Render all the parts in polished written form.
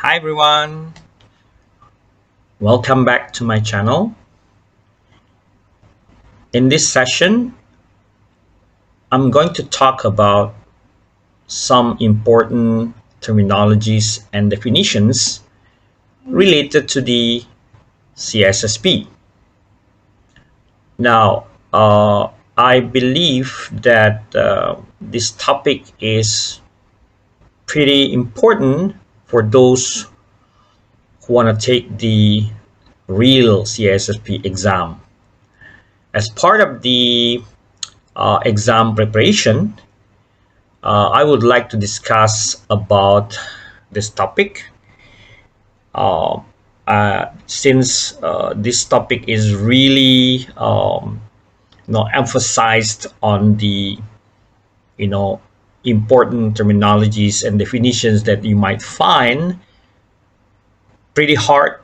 Hi everyone, welcome back to my channel. In this session, I'm going to talk about some important terminologies and definitions related to the CISSP. Now, I believe that this topic is pretty important for those who want to take the real CISSP exam. As part of the exam preparation, I would like to discuss about this topic. Uh, since this topic is really emphasized on the you know important terminologies and definitions that you might find pretty hard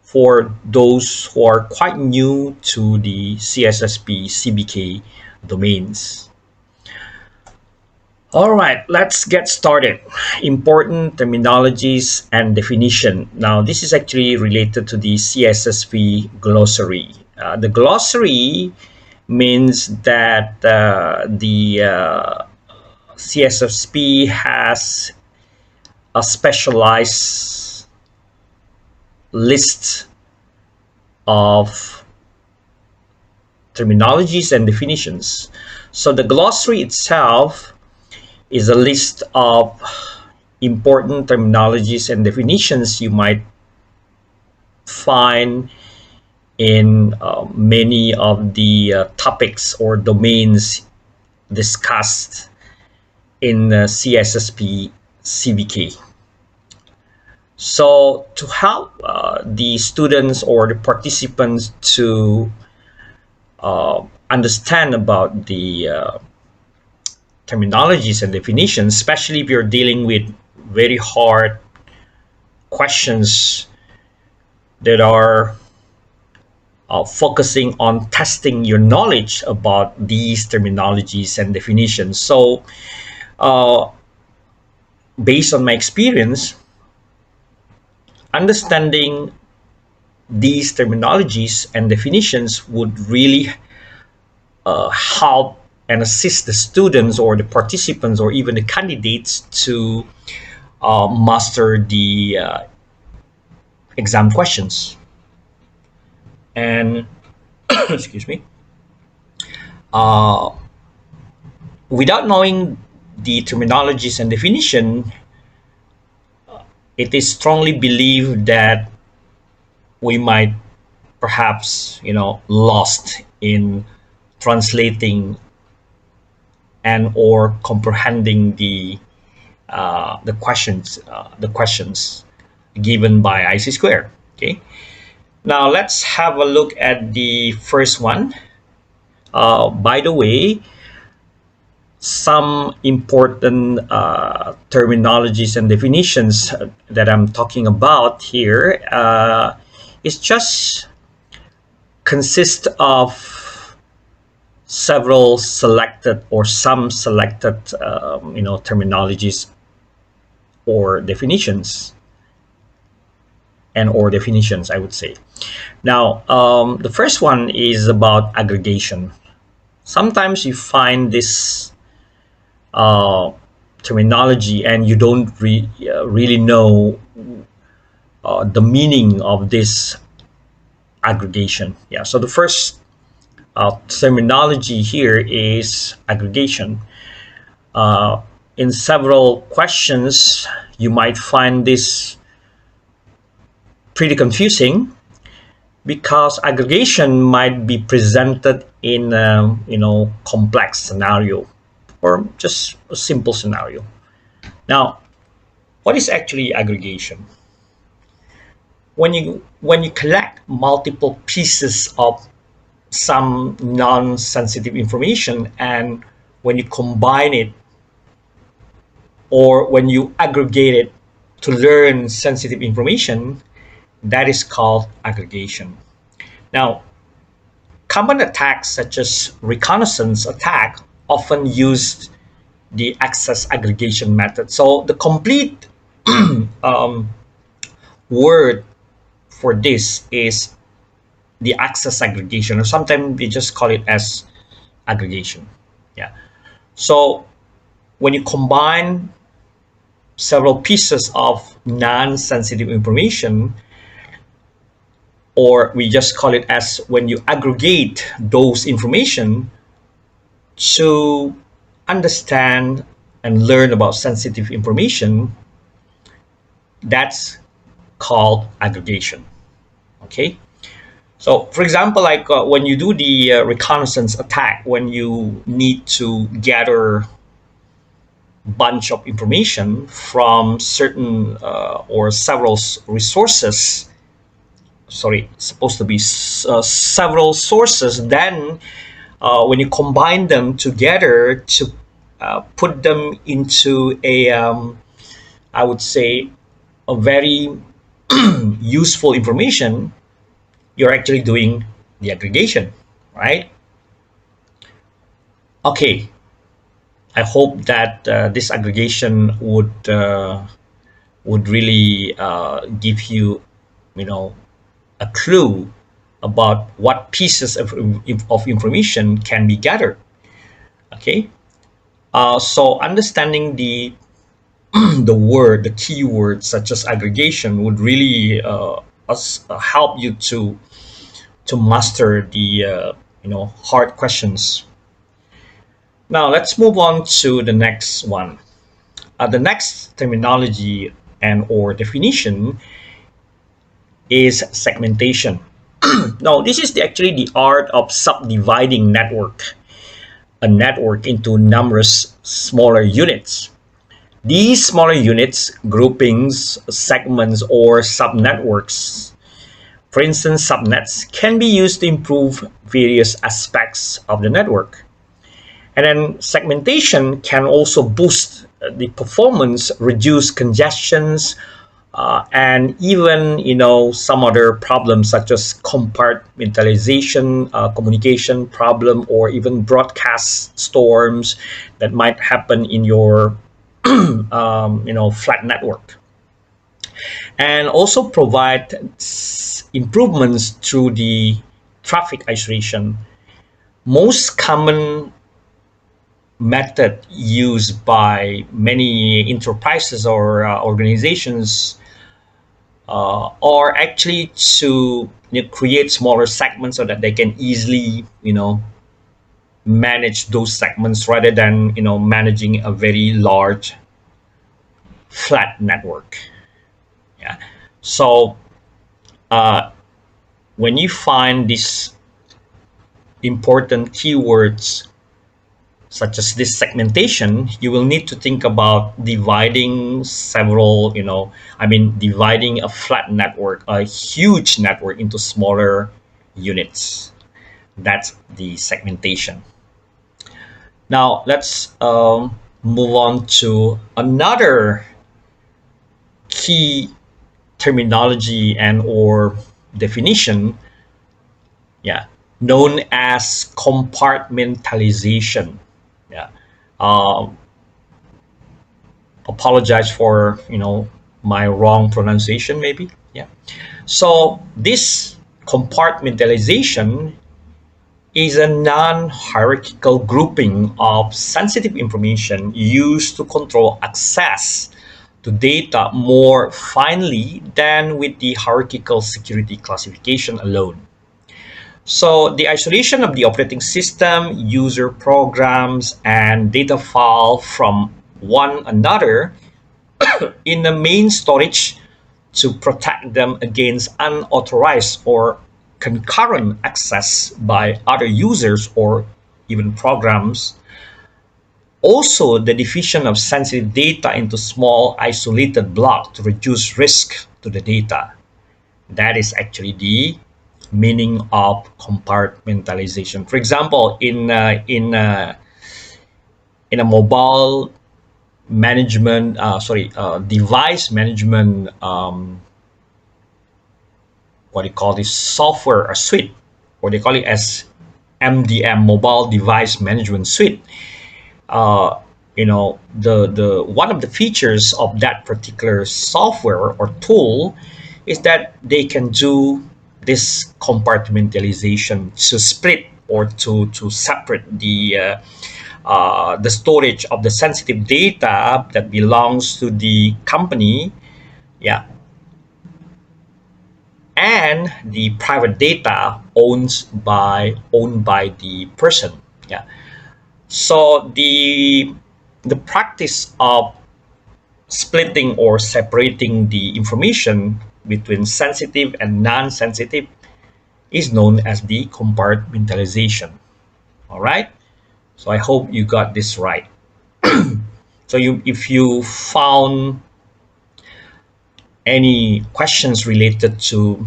for those who are quite new to the CSSP CBK domains. All right, let's get started. Important terminologies and definition. Now, this is actually related to the CSSP glossary. The glossary means that the CSSP has a specialized list of terminologies and definitions. So the glossary itself is a list of important terminologies and definitions you might find in many of the topics or domains discussed in CSSP CBK. So to help the students or the participants to understand about the terminologies and definitions, especially if you're dealing with very hard questions that are focusing on testing your knowledge about these terminologies and definitions. So based on my experience, understanding these terminologies and definitions would really help and assist the students or the participants or even the candidates to master the exam questions. And excuse me, without knowing the terminologies and definition, it is strongly believed that we might perhaps lost in translating and or comprehending the questions given by IC square. Okay, now let's have a look at the first one. By the way, some important terminologies and definitions that I'm talking about here is just consist of several selected or some selected terminologies or definitions I would say. Now the first one is about aggregation. Sometimes you find this terminology and you don't really know the meaning of this aggregation. Yeah, so the first terminology here is aggregation. In several questions, you might find this pretty confusing because aggregation might be presented in a complex scenario or just a simple scenario. Now, what is actually aggregation? When you collect multiple pieces of some non-sensitive information, and when you combine it or when you aggregate it to learn sensitive information, that is called aggregation. Now, common attacks such as reconnaissance attack often use the access aggregation method. So the complete word for this is the access aggregation, or sometimes we just call it as aggregation. Yeah. So when you combine several pieces of non-sensitive information, or we just call it as when you aggregate those information to understand and learn about sensitive information, that's called aggregation. Okay. So for example, like when you do the reconnaissance attack, when you need to gather bunch of information from certain or several resources, sorry, it's supposed to be several sources, then when you combine them together to put them into a I would say a very useful information, you're actually doing the aggregation, right? Okay, I hope that this aggregation would really give you, you know, a clue about what pieces of information can be gathered. Okay, so understanding the the keyword such as aggregation would really help you to master the hard questions. Now let's move on to the next one. The next terminology and or definition is segmentation. Now this is actually the art of subdividing a network into numerous smaller units. These smaller units, groupings, segments, or subnetworks, for instance, subnets, can be used to improve various aspects of the network. And then segmentation can also boost the performance, reduce congestions, and even some other problems such as compartmentalization, communication problem, or even broadcast storms that might happen in your flat network, and also provide improvements through the traffic isolation. Most common method used by many enterprises or organizations are actually to create smaller segments so that they can easily manage those segments rather than managing a very large flat network. Yeah. So when you find these important keywords such as this segmentation, you will need to think about dividing dividing a flat network, a huge network, into smaller units. That's the segmentation. Now let's move on to another key terminology and or definition, known as compartmentalization. Yeah. Apologize for my wrong pronunciation maybe. Yeah. So this compartmentalization is a non-hierarchical grouping of sensitive information used to control access to data more finely than with the hierarchical security classification alone. So the isolation of the operating system, user programs, and data file from one another in the main storage to protect them against unauthorized or concurrent access by other users or even programs. Also, the division of sensitive data into small isolated blocks to reduce risk to the data. That is actually the meaning of compartmentalization. For example, in a mobile management, device management, what do you call this, software or suite, or they call it as MDM, mobile device management suite. The one of the features of that particular software or tool is that they can do this compartmentalization to split or to separate the storage of the sensitive data that belongs to the company, yeah, and the private data owned by the person, yeah. So the practice of splitting or separating the information between sensitive and non-sensitive is known as the compartmentalization. All right. So I hope you got this right. So if you found any questions related to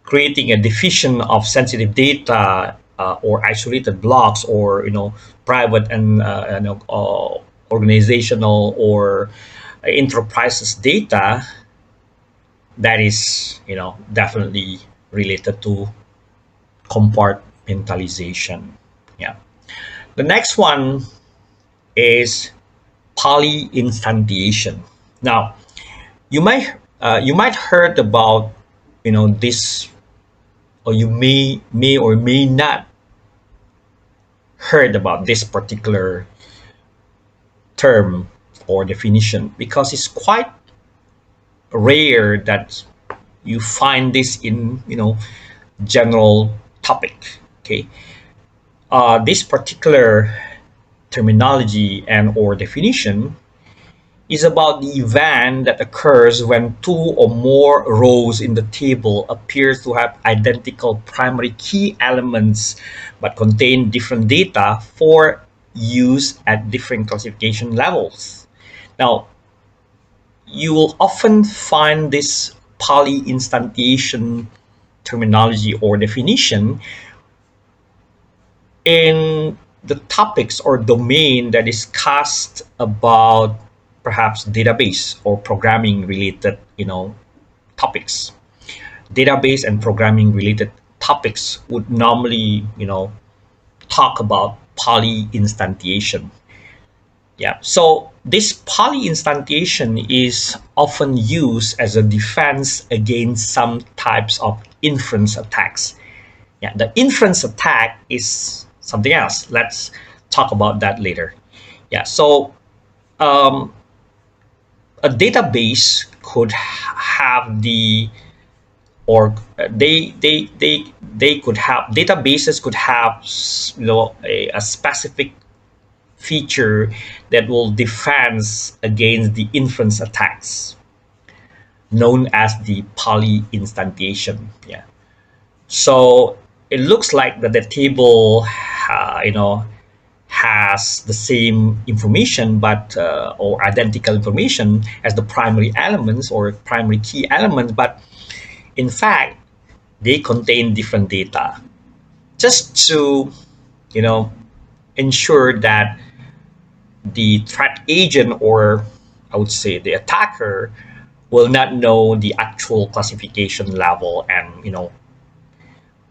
creating a division of sensitive data or isolated blocks, or private and organizational or enterprises data, that is definitely related to compartmentalization. Yeah. The next one is polyinstantiation. Now, you might heard about this, or you may or may not heard about this particular term or definition, because it's quite rare that you find this in general topic. Okay. This particular terminology and or definition is about the event that occurs when two or more rows in the table appear to have identical primary key elements but contain different data for use at different classification levels. Now, you will often find this polyinstantiation terminology or definition in the topics or domain that is cast about perhaps database or programming related topics. Database and programming related topics would normally talk about polyinstantiation. Yeah, so this polyinstantiation is often used as a defense against some types of inference attacks. Yeah, the inference attack is something else. Let's talk about that later. Yeah, so a database could have they could have databases could have a specific feature that will defense against the inference attacks, known as the polyinstantiation. Yeah. So it looks like that the table, has the same information, but or identical information as the primary elements or primary key elements, but in fact they contain different data, just to ensure that the threat agent, or I would say the attacker, will not know the actual classification level, and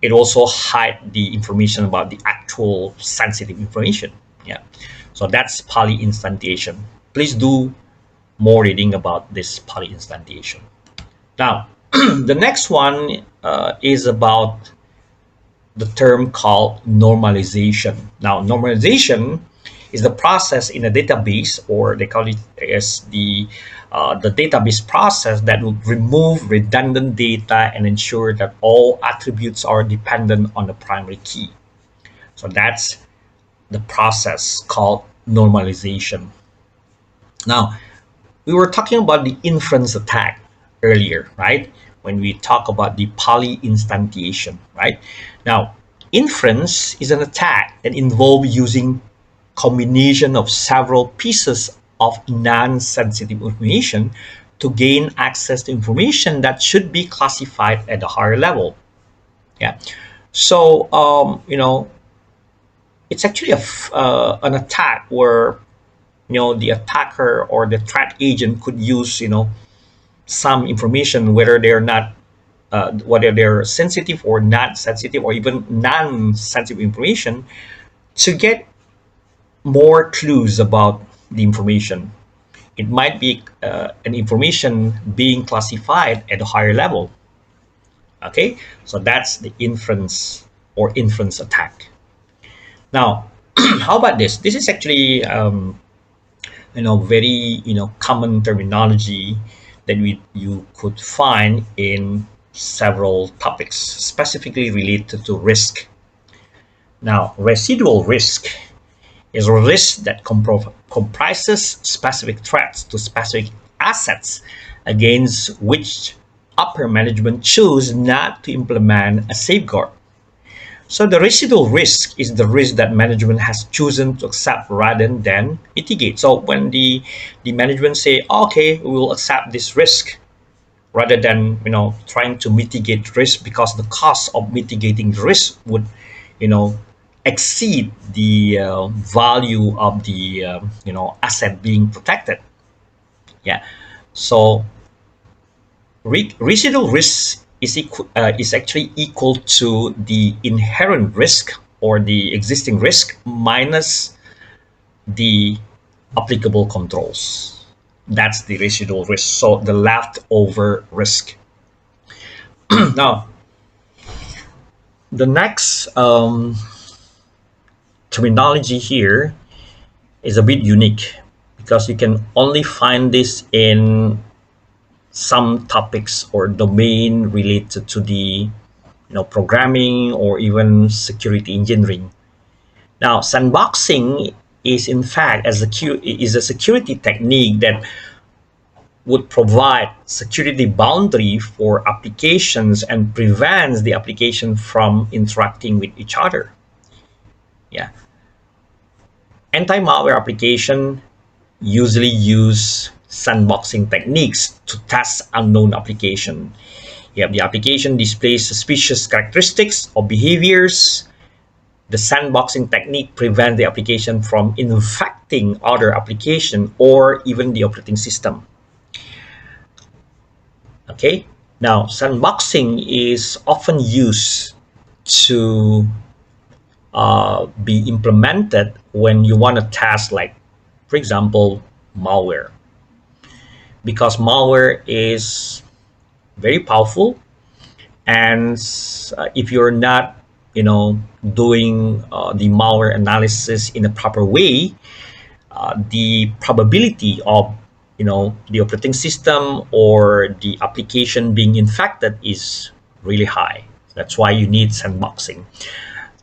it also hide the information about the actual sensitive information. Yeah, so that's polyinstantiation. Please do more reading about this polyinstantiation. Now, the next one is about the term called normalization. Now, normalization is the process in a database, or they call it as the database process, that will remove redundant data and ensure that all attributes are dependent on the primary key. So that's the process called normalization. Now, we were talking about the inference attack earlier, right? When we talk about the polyinstantiation, right? Now, inference is an attack that involves using combination of several pieces of non-sensitive information to gain access to information that should be classified at a higher level. Yeah. So, it's actually an attack where, the attacker or the threat agent could use, some information, whether they're sensitive or not sensitive, or even non-sensitive information, to get more clues about the information. it might be an information being classified at a higher level. Okay, so that's the inference or inference attack. Now, how about this? This is actually very common terminology that you could find in several topics specifically related to risk. Now, residual risk is a risk that comprises specific threats to specific assets against which upper management choose not to implement a safeguard. So the residual risk is the risk that management has chosen to accept rather than mitigate. So when the management say, okay, we will accept this risk rather than trying to mitigate risk, because the cost of mitigating the risk would exceed the value of the asset being protected. Yeah. So residual risk is actually equal to the inherent risk or the existing risk minus the applicable controls. That's the residual risk. So the leftover risk. Now, the next terminology here is a bit unique because you can only find this in some topics or domain related to the programming or even security engineering. Now, sandboxing is in fact is a security technique that would provide security boundary for applications and prevents the application from interacting with each other. Yeah. Anti-malware application usually use sandboxing techniques to test unknown application. You have the application displays suspicious characteristics or behaviors. The sandboxing technique prevents the application from infecting other application or even the operating system. Okay, now sandboxing is often used to be implemented when you want to test, like, for example, malware. Because malware is very powerful, and if you're not doing the malware analysis in a proper way, the probability of the operating system or the application being infected is really high. That's why you need sandboxing.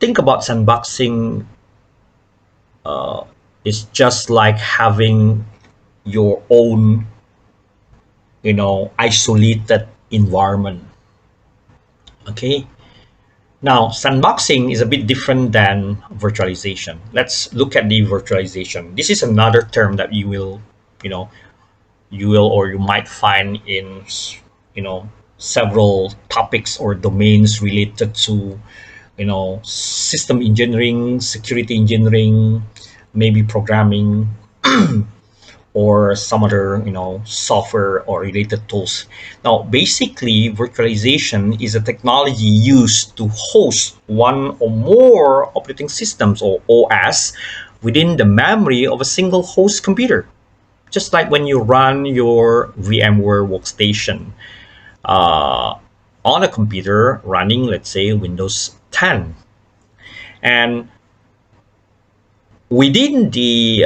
Think about sandboxing. It's just like having your own isolated environment. Okay, now sandboxing is a bit different than virtualization. Let's look at the virtualization. This is another term that you will or you might find in several topics or domains related to system engineering, security engineering, maybe programming or some other software or related tools. Now, basically, virtualization is a technology used to host one or more operating systems or OS within the memory of a single host computer. Just like when you run your VMware workstation on a computer running, let's say, Windows 10. And within the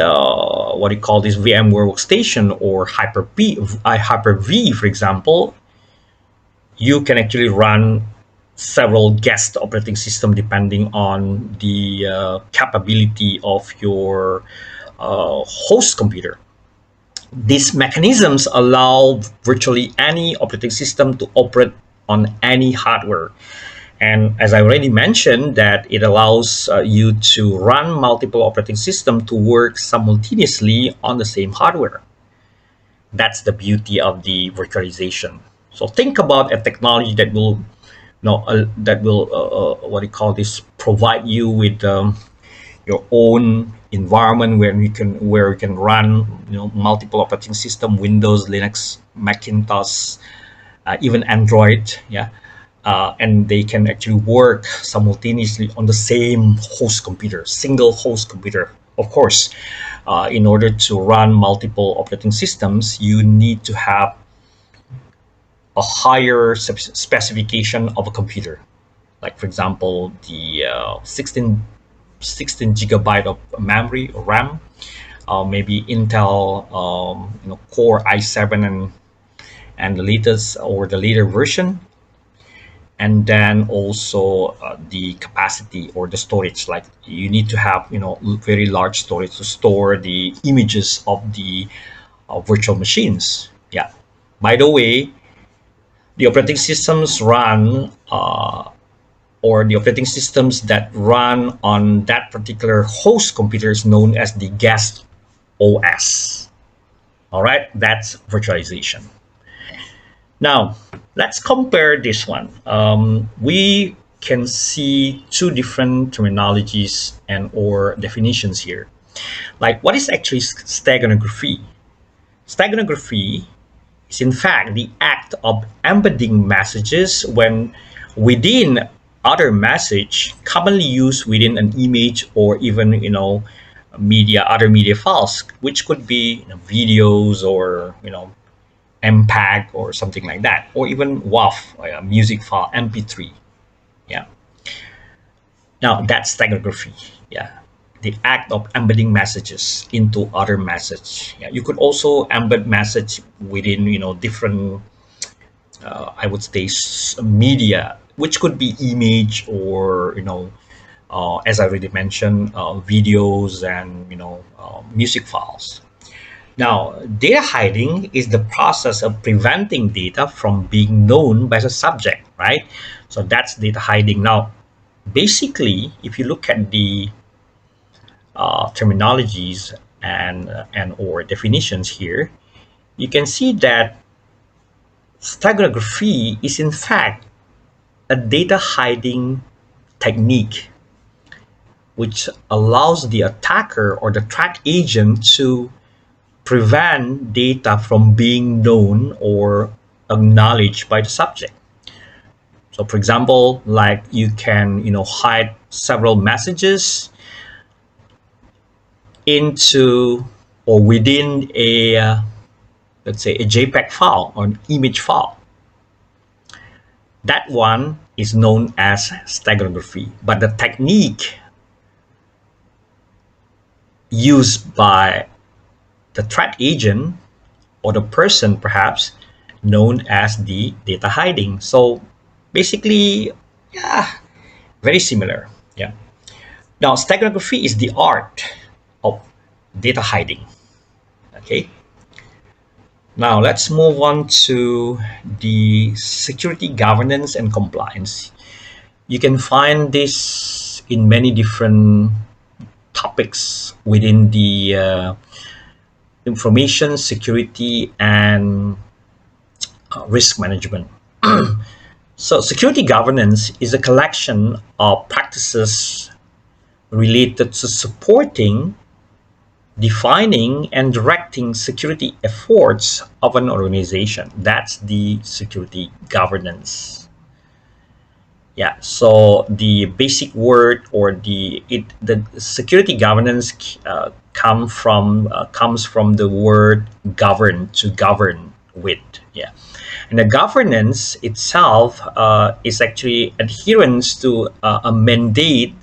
what do you call this VMware workstation or Hyper-V, for example, you can actually run several guest operating system depending on the capability of your host computer. These mechanisms allow virtually any operating system to operate on any hardware. And as I already mentioned, that it allows you to run multiple operating systems to work simultaneously on the same hardware. That's the beauty of the virtualization. So think about a technology that will, what do you call this, provide you with your own environment where you can run multiple operating system, Windows, Linux, Macintosh, even Android. Yeah. And they can actually work simultaneously on the same host computer, single host computer. Of course, in order to run multiple operating systems, you need to have a higher specification of a computer. Like, for example, the 16 gigabyte of memory or RAM, maybe Intel Core i7 and the latest or the later version, and then also the capacity or the storage. Like, you need to have very large storage to store the images of the virtual machines. Yeah. By the way, the operating systems run or the operating systems that run on that particular host computer is known as the guest OS. All right, that's virtualization. Now, let's compare this one. We can see two different terminologies and or definitions here. Like, what is actually steganography? Steganography is in fact the act of embedding messages when within other message commonly used within an image or even other media files, which could be videos or MPEG or something like that, or even WAV, a music file, MP3. Yeah. Now that's steganography. Yeah. The act of embedding messages into other message. Yeah. You could also embed message within different I would say media, which could be image or as I already mentioned, videos and music files. Now, data hiding is the process of preventing data from being known by the subject, right? So that's data hiding. Now, basically, if you look at the terminologies and or definitions here, you can see that steganography is in fact a data hiding technique which allows the attacker or the track agent to prevent data from being known or acknowledged by the subject. So, for example, like you can hide several messages into or within a let's say a JPEG file or an image file. That one is known as steganography, but the technique used by the threat agent or the person perhaps known as the data hiding. So basically, yeah, very similar. Yeah. Now, steganography is the art of data hiding. Okay. Now let's move on to the security governance and compliance. You can find this in many different topics within the information security and risk management. So security governance is a collection of practices related to supporting, defining, and directing security efforts of an organization. That's the security governance. Yeah, so the basic word or the security governance comes from the word govern, to govern with. Yeah, and the governance itself is actually adherence to a mandate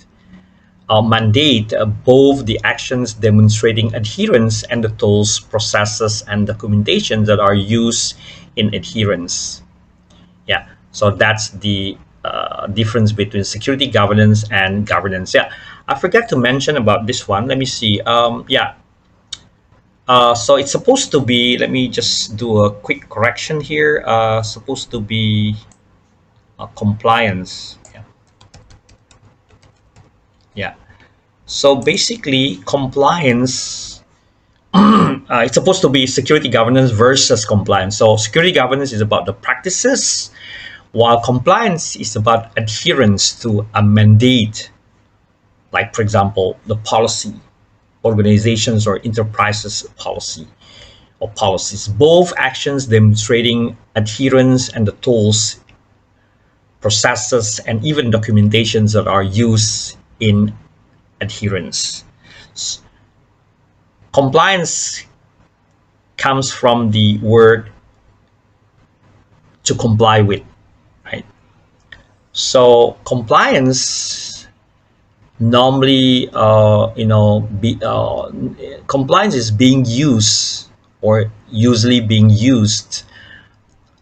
both the actions demonstrating adherence and the tools, processes, and documentation that are used in adherence. Yeah, so that's the difference between security governance and governance. Yeah, I forgot to mention about this one. Let me see. So it's supposed to be, let me just do a quick correction here. Supposed to be compliance. Yeah. Yeah. So basically, compliance, it's supposed to be security governance versus compliance. So security governance is about the practices, while compliance is about adherence to a mandate, like, for example, the policy, organizations or enterprises policy or policies. Both actions demonstrating adherence and the tools, processes, and even documentations that are used in adherence. Compliance comes from the word to comply with, right? So compliance normally, compliance is being used or usually being used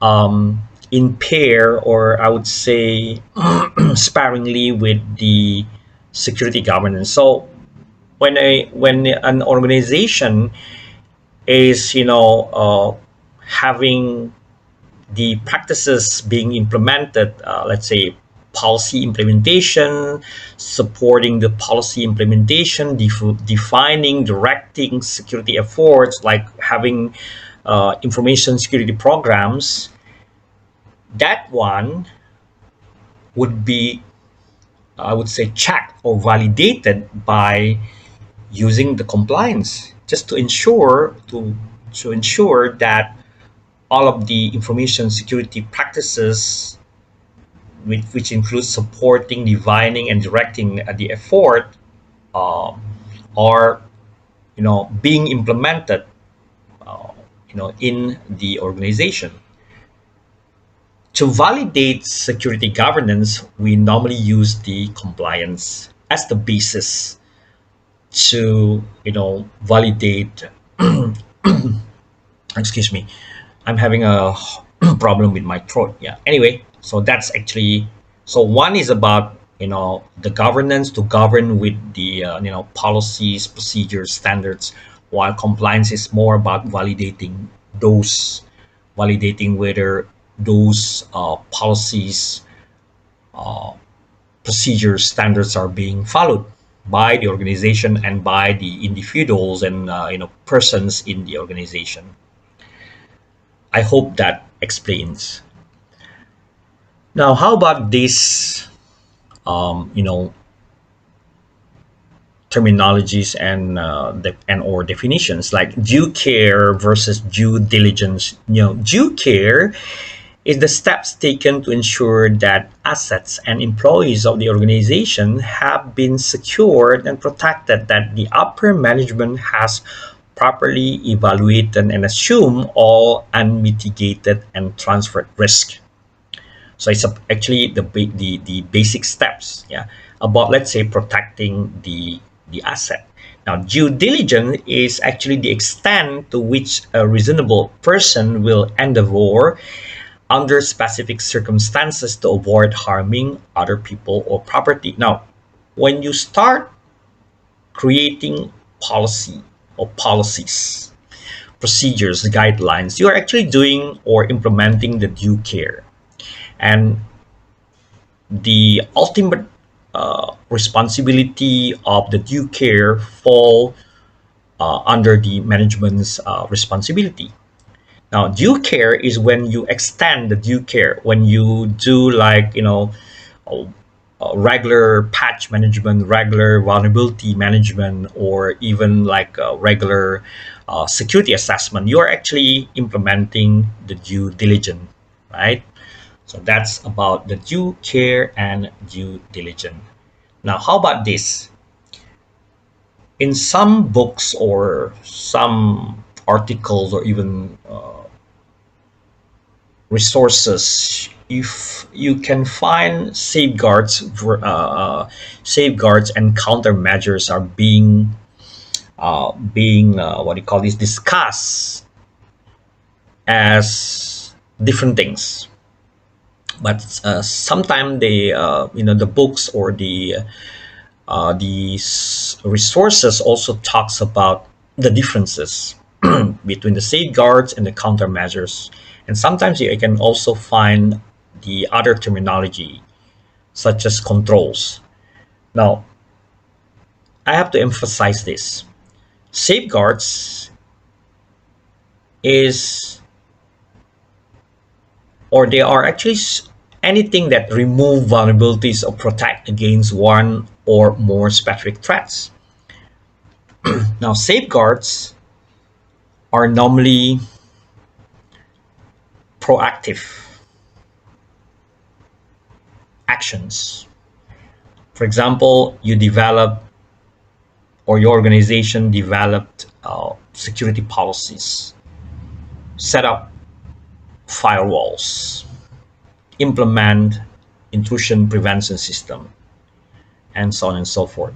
in pair, or I would say sparingly, with the security governance. So when an organization is having the practices being implemented, let's say policy implementation, supporting the policy implementation, defining, directing security efforts, like having information security programs, that one would be, I would say, checked or validated by using the compliance, just to ensure that all of the information security practices, which includes supporting, defining, and directing the effort, uh, are being implemented in the organization. To validate security governance, we normally use the compliance as the basis to validate. Excuse me, I'm having a problem with my throat. Yeah. Anyway, so that's actually, so one is about the governance, to govern with the policies, procedures, standards, while compliance is more about those validating whether those policies, procedures, standards are being followed by the organization and by the individuals and persons in the organization. I hope that explains. Now, how about this, um, you know, terminologies and or definitions like due care versus due diligence? Due care is the steps taken to ensure that assets and employees of the organization have been secured and protected, that the upper management has properly evaluated and assumed all unmitigated and transferred risk. So it's actually the basic steps, yeah, about, let's say, protecting the asset. Now, due diligence is actually the extent to which a reasonable person will endeavor under specific circumstances to avoid harming other people or property. Now, when you start creating policy or policies, procedures, guidelines, you are actually doing or implementing the due care. And the ultimate responsibility of the due care fall under the management's responsibility. Now, due care is when you extend the due care, when you do, like, uh, regular patch management, regular vulnerability management, or even like regular security assessment. You are actually implementing the due diligence, right? So that's about the due care and due diligence. Now, how about this? In some books or some articles or even resources, if you can find safeguards and countermeasures are being what do you call this, discussed as different things. But sometimes the books or these resources also talks about the differences between the safeguards and the countermeasures. And sometimes you can also find the other terminology, such as controls. Now, I have to emphasize this. Safeguards is, or they are actually anything that remove vulnerabilities or protect against one or more specific threats. Now, safeguards are normally proactive actions. For example, you develop or your organization developed security policies, set up firewalls, implement intrusion prevention system, and so on and so forth,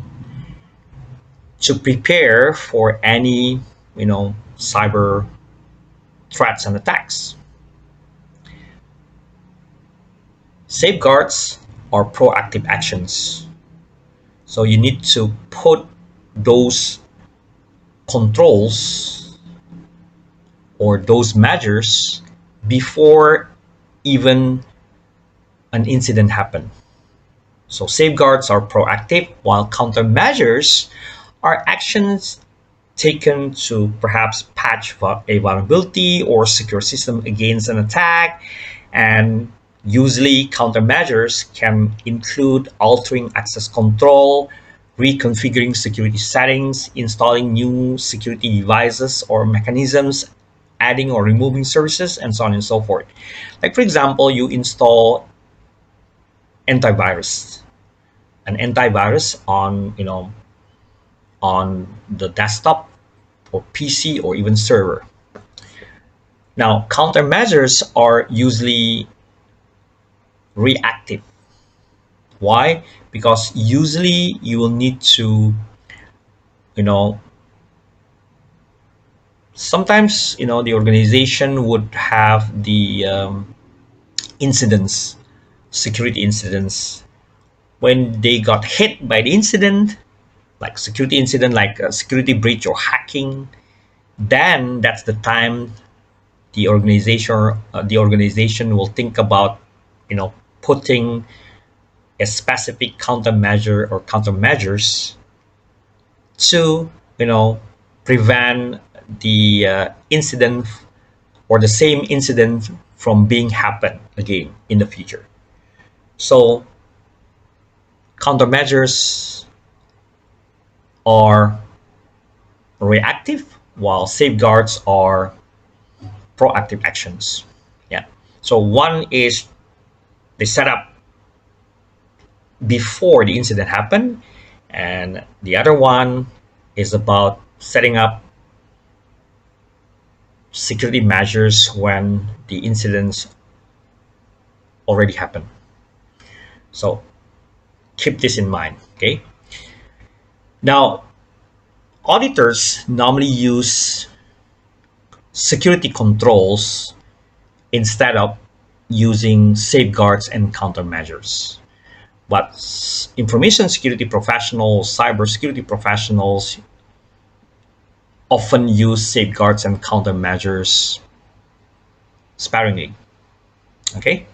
to prepare for any cyber threats and attacks. Safeguards are proactive actions. So you need to put those controls or those measures before even an incident happens. So safeguards are proactive, while countermeasures are actions taken to perhaps patch a vulnerability or secure system against an attack. And usually countermeasures can include altering access control, reconfiguring security settings, installing new security devices or mechanisms, adding or removing services, and so on and so forth. Like, for example, you install antivirus, an antivirus on the desktop or PC or even server. Now, countermeasures are usually reactive. Why? Because usually you will need to, sometimes, the organization would have the incidents, security incidents. When they got hit by the incident, like security incident, like a security breach or hacking, then that's the time the organization will think about, putting a specific countermeasure or countermeasures to, prevent the incident or the same incident from being happen again in the future. So countermeasures are reactive, while safeguards are proactive actions. Yeah. So one is they set up before the incident happened, and the other one is about setting up security measures when the incidents already happened. So keep this in mind. Okay. Now, auditors normally use security controls instead of using safeguards and countermeasures. But information security professionals, cybersecurity professionals often use safeguards and countermeasures sparingly. Okay.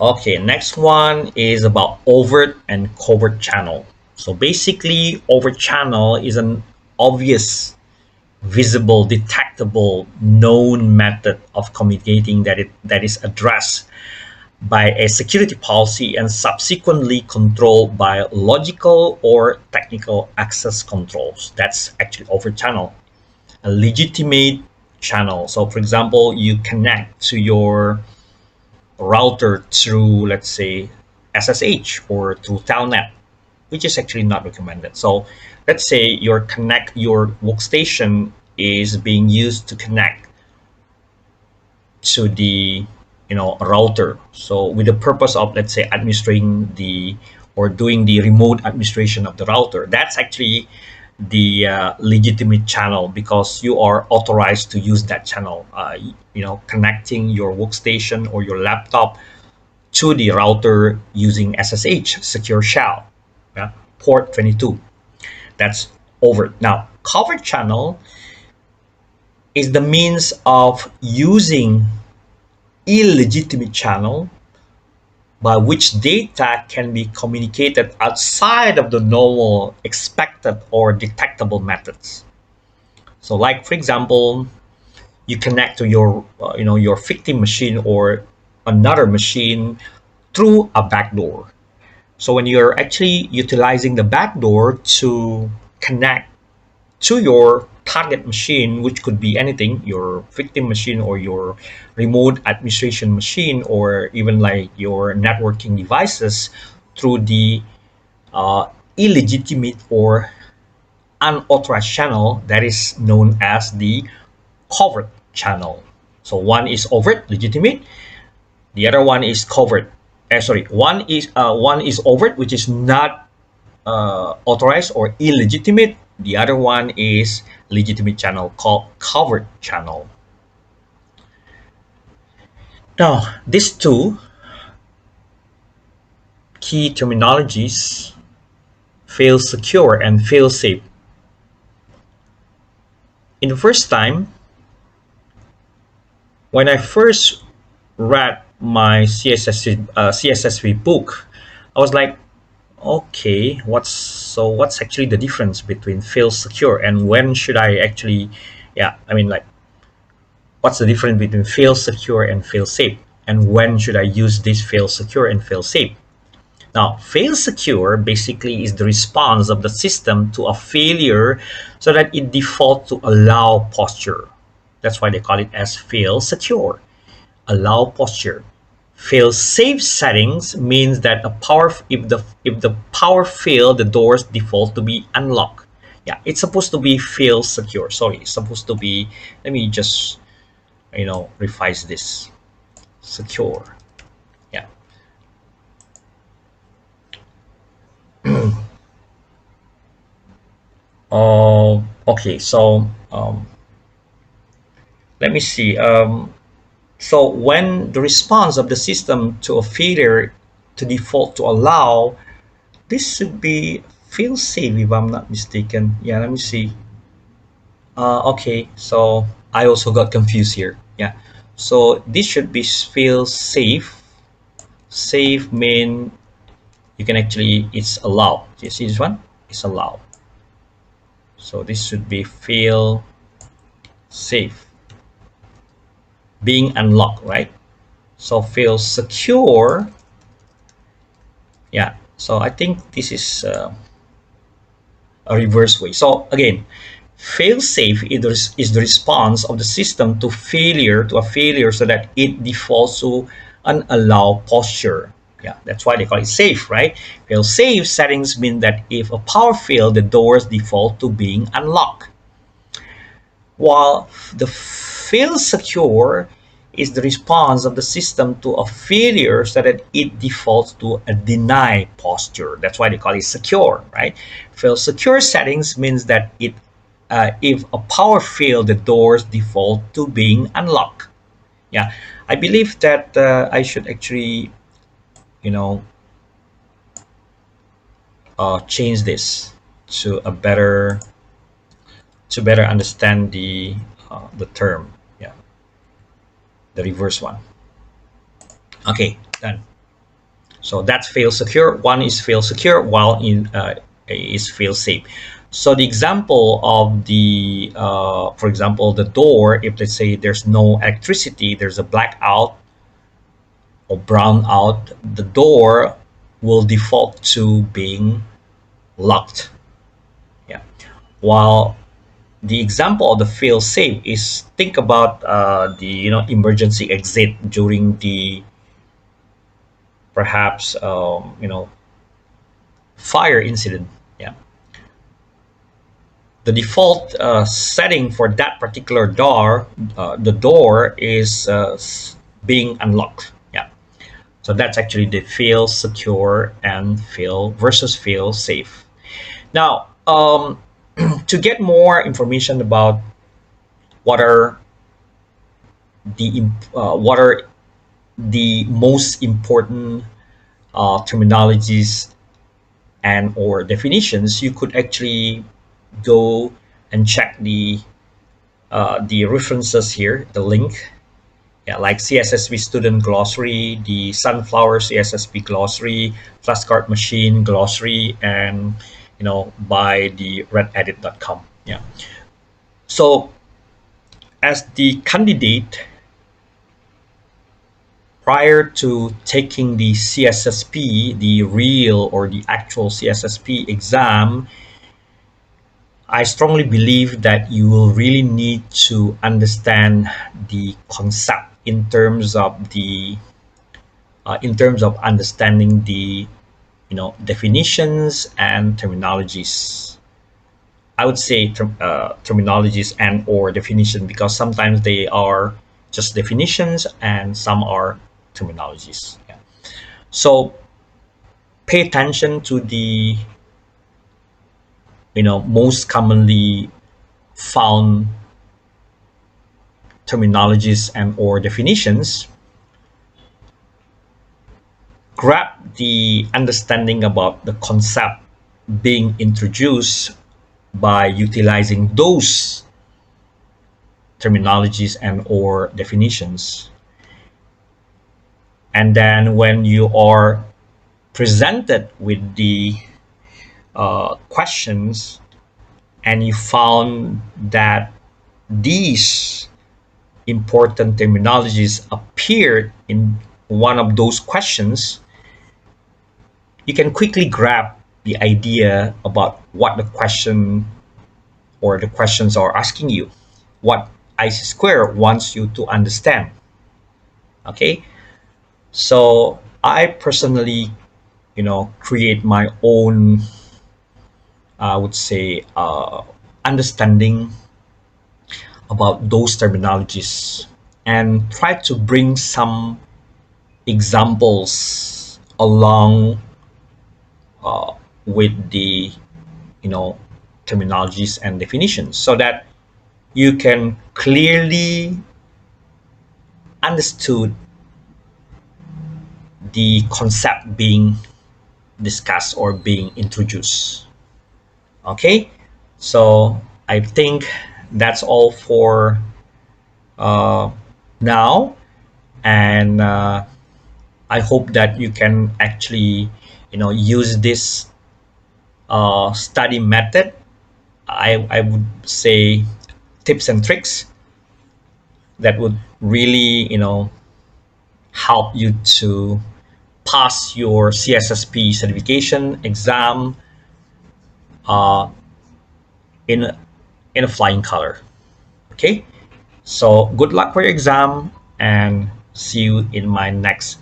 Okay, next one is about overt and covert channel. So basically, overt channel is an obvious, visible, detectable, known method of communicating that is addressed by a security policy and subsequently controlled by logical or technical access controls. That's actually overt channel, a legitimate channel. So, for example, you connect to your router through, let's say, SSH or through Telnet, which is actually not recommended. So let's say your workstation is being used to connect to the router. So with the purpose of, let's say, administering or doing the remote administration of the router, that's actually the legitimate channel, because you are authorized to use that channel, connecting your workstation or your laptop to the router using SSH, secure shell, port 22. That's overt. Now, covert channel is the means of using illegitimate channel by which data can be communicated outside of the normal, expected, or detectable methods. So, like, for example, you connect to your victim machine or another machine through a backdoor. So when you're actually utilizing the backdoor to connect to your target machine, which could be anything, your victim machine or your remote administration machine, or even like your networking devices, through the illegitimate or unauthorized channel that is known as the covert channel. So one is overt, legitimate. The other one is covert. Sorry, one is overt, which is not authorized or illegitimate. The other one is legitimate channel called covert channel. Now, these two key terminologies, fail secure and fail safe. In the first time, when I first read my CSSP book, I was like, okay, what's actually the difference between fail secure and when should I actually, what's the difference between fail secure and fail safe, and when should I use this fail secure and fail safe? Now, fail secure basically is the response of the system to a failure so that it defaults to allow posture. That's why they call it as fail secure, allow posture. Fail safe settings means that if the power fail, the doors default to be unlocked. Yeah, it's supposed to be fail secure. Sorry, it's supposed to be, let me just revise this. Secure. Yeah. Okay, so let me see. So when the response of the system to a failure to default to allow, this should be fail safe if I'm not mistaken. Yeah, let me see. Okay, so I also got confused here. Yeah, so this should be fail safe. Safe mean you can actually, it's allowed. You see this one? It's allowed. So this should be fail safe, being unlocked, right? So fail secure. Yeah, so I think this is a reverse way. So again, fail safe is the response of the system to a failure so that it defaults to an allow posture. Yeah, that's why they call it safe, right? Fail safe settings mean that if a power fail, the doors default to being unlocked. While the fail secure is the response of the system to a failure so that it defaults to a deny posture. That's why they call it secure, right? Fail secure settings means that if a power fail, the doors default to being unlocked. Yeah, I believe that I should actually, change this to a better understand the term. Yeah, the reverse one. Okay, done. So that's fail secure. One is fail secure, while in is fail safe. So the example of the, for example, the door, if let's say there's no electricity, there's a blackout or brownout, the door will default to being locked. Yeah. While the example of the fail safe is, think about the emergency exit during the perhaps fire incident. Yeah, the default setting for that particular door, the door is being unlocked. Yeah, so that's actually the fail secure and fail versus fail safe. Now, to get more information about what are the most important terminologies and or definitions, you could actually go and check the references here, the link. Yeah, like CSSP student glossary, the sunflower CSSP glossary, flashcard machine glossary, and by the rededit.com. Yeah. So as the candidate, prior to taking the CSSP, the real or the actual CSSP exam, I strongly believe that you will really need to understand the concept in terms of understanding the definitions and terminologies. I would say terminologies and or definition, because sometimes they are just definitions and some are terminologies. Yeah. So pay attention to the most commonly found terminologies and or definitions. Grab the understanding about the concept being introduced by utilizing those terminologies and or definitions. And then when you are presented with the questions and you found that these important terminologies appeared in one of those questions, you can quickly grab the idea about what the question or the questions are asking you, what IC Square wants you to understand. Okay, so I personally, create my own, I would say, understanding about those terminologies and try to bring some examples along with the you know terminologies and definitions, so that you can clearly understood the concept being discussed or being introduced. Okay, so I think that's all for uh, now, and I hope that you can actually use this study method. I would say tips and tricks that would really help you to pass your CSSP certification exam uh, in in a flying color. Okay, so good luck for your exam and see you in my next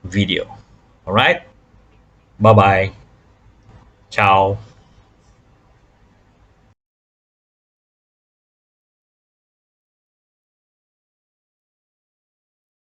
video. All right, bye bye, ciao.